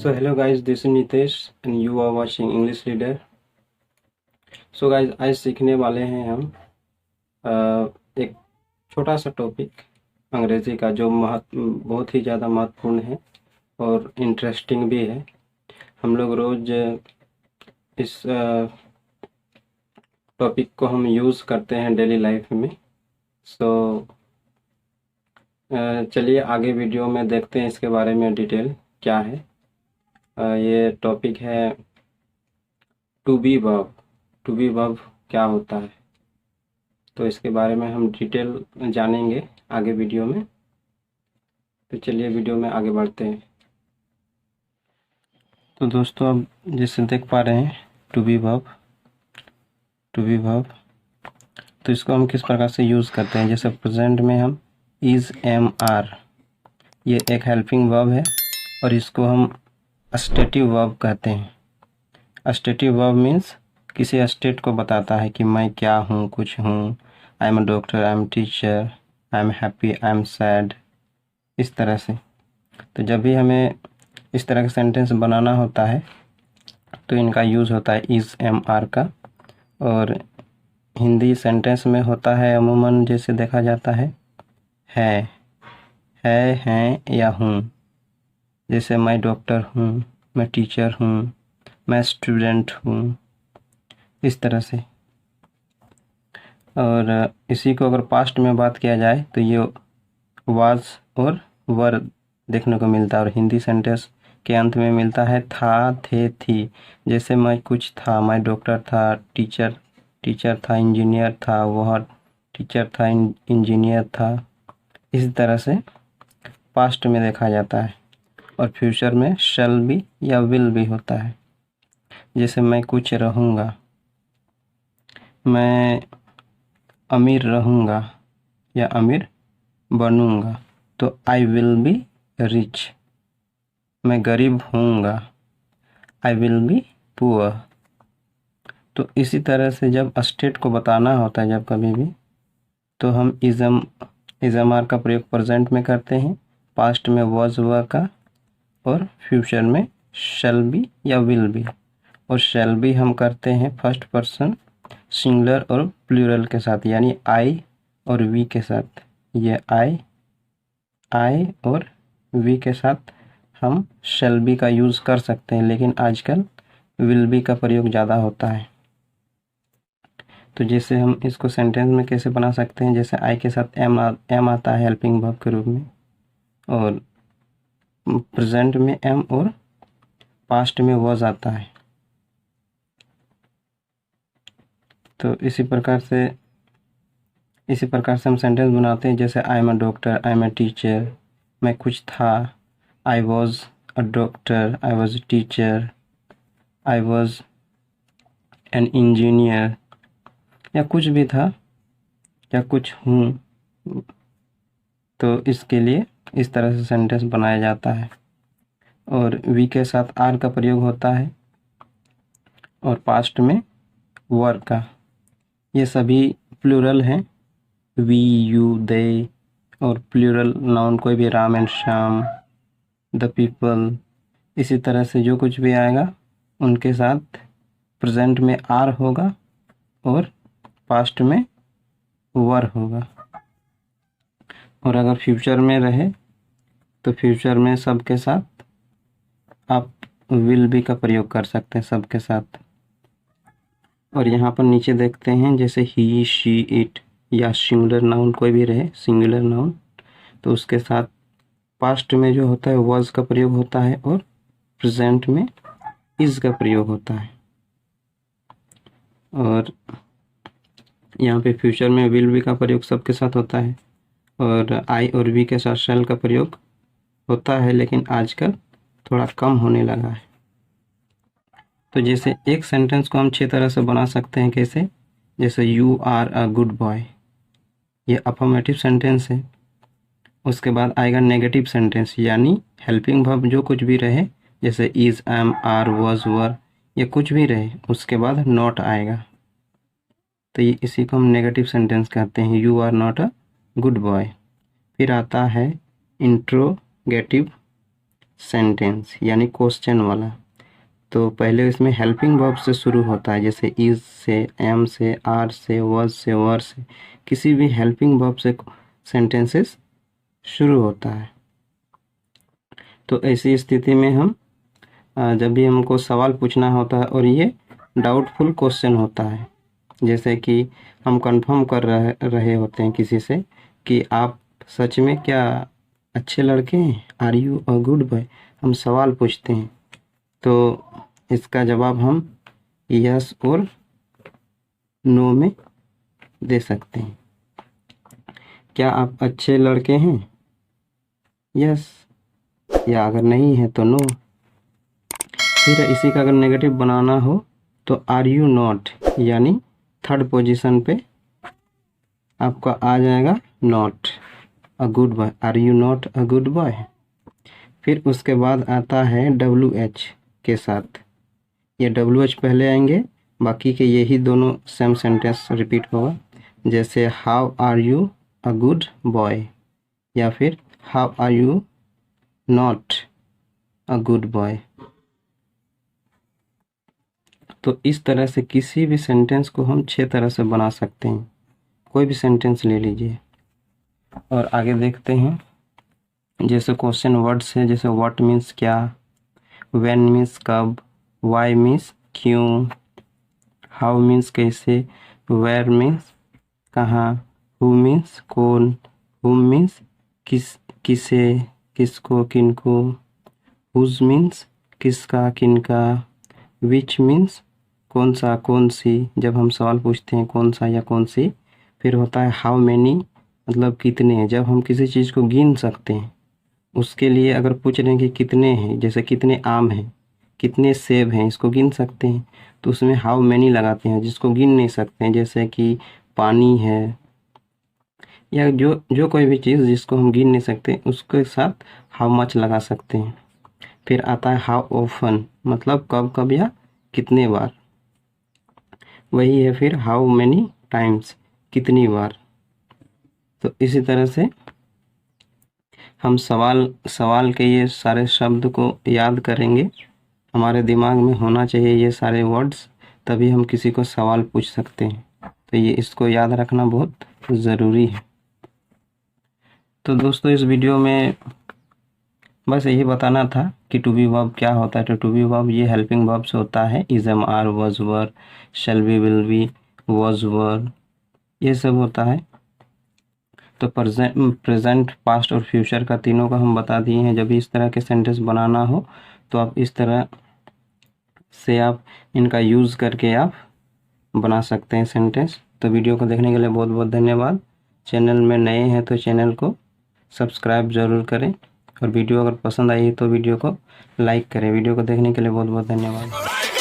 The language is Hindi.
So hello guys, this is Nitesh and you are watching English Leader. So guys, आज सीखने वाले हैं हम एक छोटा सा टॉपिक अंग्रेज़ी का जो बहुत ही ज़्यादा महत्वपूर्ण है और इंटरेस्टिंग भी है। हम लोग रोज़ इस टॉपिक को हम यूज़ करते हैं डेली लाइफ में। सो चलिए आगे वीडियो में देखते हैं इसके बारे में डिटेल क्या है। ये टॉपिक है to be verb. To be verb क्या होता है, तो इसके बारे में हम डिटेल जानेंगे आगे वीडियो में। तो चलिए वीडियो में आगे बढ़ते हैं। तो दोस्तों, अब जैसे देख पा रहे हैं टू बी वर्ब, तो इसको हम किस प्रकार से यूज़ करते हैं। जैसे प्रेजेंट में हम इज़, एम, आर, ये एक हेल्पिंग वर्ब है और इसको हम स्टेटिव वर्ब कहते हैं। स्टेटिव वर्ब मीन्स किसी स्टेट को बताता है कि मैं क्या हूँ, कुछ हूँ। I am a doctor, I am teacher, I am happy, I am sad, इस तरह से। तो जब भी हमें इस तरह का सेंटेंस बनाना होता है तो इनका यूज़ होता है इज़, एम, आर का। और हिंदी सेंटेंस में होता है अमूमन जैसे देखा जाता है हैं या हूँ। जैसे मैं डॉक्टर हूँ, मैं टीचर हूँ, मैं स्टूडेंट हूँ, इस तरह से। और इसी को अगर पास्ट में बात किया जाए तो ये वाज और वर देखने को मिलता है। और हिंदी सेंटेंस के अंत में मिलता है था, थे, थी। जैसे मैं कुछ था, मैं डॉक्टर था, टीचर था, इंजीनियर था, वह टीचर था, इंजीनियर था। इस तरह से पास्ट में देखा जाता है। और फ्यूचर में शैल बी या विल भी होता है। जैसे मैं कुछ रहूँगा, मैं अमीर रहूँगा या अमीर बनूँगा, तो आई विल बी रिच। मैं गरीब होऊंगा, आई विल बी पुअर। तो इसी तरह से जब स्टेट को बताना होता है जब कभी भी, तो हम इज़म आर का प्रयोग प्रेजेंट में करते हैं, पास्ट में वॉज वर का, और फ्यूचर में शैल बी या विल बी। और शैल बी हम करते हैं फर्स्ट पर्सन सिंगुलर और प्लूरल के साथ, यानी आई और वी के साथ। ये आई और वी के साथ हम शैल बी का यूज़ कर सकते हैं, लेकिन आजकल विल बी का प्रयोग ज़्यादा होता है। तो जैसे हम इसको सेंटेंस में कैसे बना सकते हैं, जैसे आई के साथ एम आता है हेल्पिंग वर्ब के रूप में, और प्रेजेंट में एम और पास्ट में वॉज आता है। तो इसी प्रकार से हम सेंटेंस बनाते हैं। जैसे I am a doctor, I am a teacher, मैं कुछ था, I was a doctor, I was a teacher, I was an engineer, या कुछ भी था या कुछ हूँ। तो इसके लिए इस तरह से सेंटेंस बनाया जाता है। और वी के साथ आर का प्रयोग होता है, और पास्ट में वर का। ये सभी प्लूरल हैं, वी, यू, दे। और प्लूरल नाउन कोई भी, Ram and Shyam, the people, इसी तरह से जो कुछ भी आएगा उनके साथ प्रेजेंट में आर होगा और पास्ट में वर होगा। और अगर फ्यूचर में रहे तो फ्यूचर में सब के साथ आप विल बी का प्रयोग कर सकते हैं, सब के साथ। और यहाँ पर नीचे देखते हैं, जैसे ही, शी, इट, या सिंगुलर नाउन कोई भी रहे, सिंगुलर नाउन, तो उसके साथ पास्ट में जो होता है वॉज का प्रयोग होता है और प्रेजेंट में इज का प्रयोग होता है। और यहाँ पे फ्यूचर में विल बी का प्रयोग सबके साथ होता है, और आई और वी के साथ शैल का प्रयोग होता है, लेकिन आजकल थोड़ा कम होने लगा है। तो जैसे एक सेंटेंस को हम 6 तरह से बना सकते हैं। कैसे? जैसे you are a good boy, ये अफर्मेटिव सेंटेंस है। उसके बाद आएगा नेगेटिव सेंटेंस, यानी हेल्पिंग वर्ब जो कुछ भी रहे, जैसे is, am, are, was, were, ये कुछ भी रहे, उसके बाद नॉट आएगा, तो ये इसी को हम नेगेटिव सेंटेंस कहते हैं। You are not a good boy. फिर आता है इंट्रोगेटिव सेंटेंस यानी क्वेश्चन वाला। तो पहले इसमें हेल्पिंग वर्ब से शुरू होता है, जैसे इज से, एम से, आर से, वॉज से, वर से, किसी भी हेल्पिंग वर्ब से सेंटेंसेस शुरू होता है। तो ऐसी स्थिति में हम जब भी हमको सवाल पूछना होता है और ये डाउटफुल क्वेश्चन होता है, जैसे कि हम कंफर्म कर रहे होते हैं किसी से कि आप सच में क्या अच्छे लड़के हैं, are you a good boy, हम सवाल पूछते हैं, तो इसका जवाब हम यस और नो में दे सकते हैं। क्या आप अच्छे लड़के हैं, यस, या अगर नहीं है तो नो। फिर इसी का अगर नेगेटिव बनाना हो तो आर यू नॉट, यानी थर्ड पोजीशन पे आपका आ जाएगा not a good boy, are you not a good boy. फिर उसके बाद आता है डब्ल्यू एच के साथ, ये डब्ल्यू एच पहले आएंगे, बाकी के यही दोनों सेम सेंटेंस रिपीट होगा, जैसे how are you a good boy, या फिर how are you not a good boy. तो इस तरह से किसी भी सेंटेंस को हम 6 तरह से बना सकते हैं। कोई भी सेंटेंस ले लीजिए और आगे देखते हैं। जैसे क्वेश्चन वर्ड्स है, जैसे व्हाट मीन्स क्या, व्हेन मीन्स कब, व्हाई मीन्स क्यों, हाउ मीन्स कैसे, वेयर मीन्स कहाँ, हु मीन्स कौन, हुम मीन्स किसे, किसको, किनको, हुज मीन्स किसका, किनका, विच मीन्स कौन सा, कौन सी, जब हम सवाल पूछते हैं कौन सा या कौन सी। फिर होता है हाउ मैनी, मतलब कितने, जब हम किसी चीज़ को गिन सकते हैं। उसके लिए अगर पूछ रहे हैं कि कितने हैं, जैसे कितने आम हैं, कितने सेब हैं, इसको गिन सकते हैं, तो उसमें हाउ मैनी लगाते हैं। जिसको गिन नहीं सकते हैं, जैसे कि पानी है या जो जो कोई भी चीज़ जिसको हम गिन नहीं सकते, उसके साथ हाउ मच लगा सकते हैं। फिर आता है हाउ ऑफन, मतलब कब कब या कितने बार, वही है फिर हाउ मैनी टाइम्स, कितनी बार। तो इसी तरह से हम सवाल के ये सारे शब्द को याद करेंगे, हमारे दिमाग में होना चाहिए ये सारे वर्ड्स, तभी हम किसी को सवाल पूछ सकते हैं। तो ये इसको याद रखना बहुत ज़रूरी है। तो दोस्तों इस वीडियो में बस यही बताना था कि टू बी वर्ब क्या होता है। तो टू बी वर्ब ये हेल्पिंग वर्ब से होता है, is, am, are, was, were, shall be, will be, was, were, ये सब होता है। तो प्रेजेंट, पास्ट और फ्यूचर का तीनों का हम बता दिए हैं। जब भी इस तरह के सेंटेंस बनाना हो तो आप इस तरह से आप इनका यूज़ करके आप बना सकते हैं सेंटेंस। तो वीडियो को देखने के लिए बहुत बहुत धन्यवाद। चैनल में नए हैं तो चैनल को सब्सक्राइब ज़रूर करें, और वीडियो अगर पसंद आई तो वीडियो को लाइक करें। वीडियो को देखने के लिए बहुत बहुत धन्यवाद।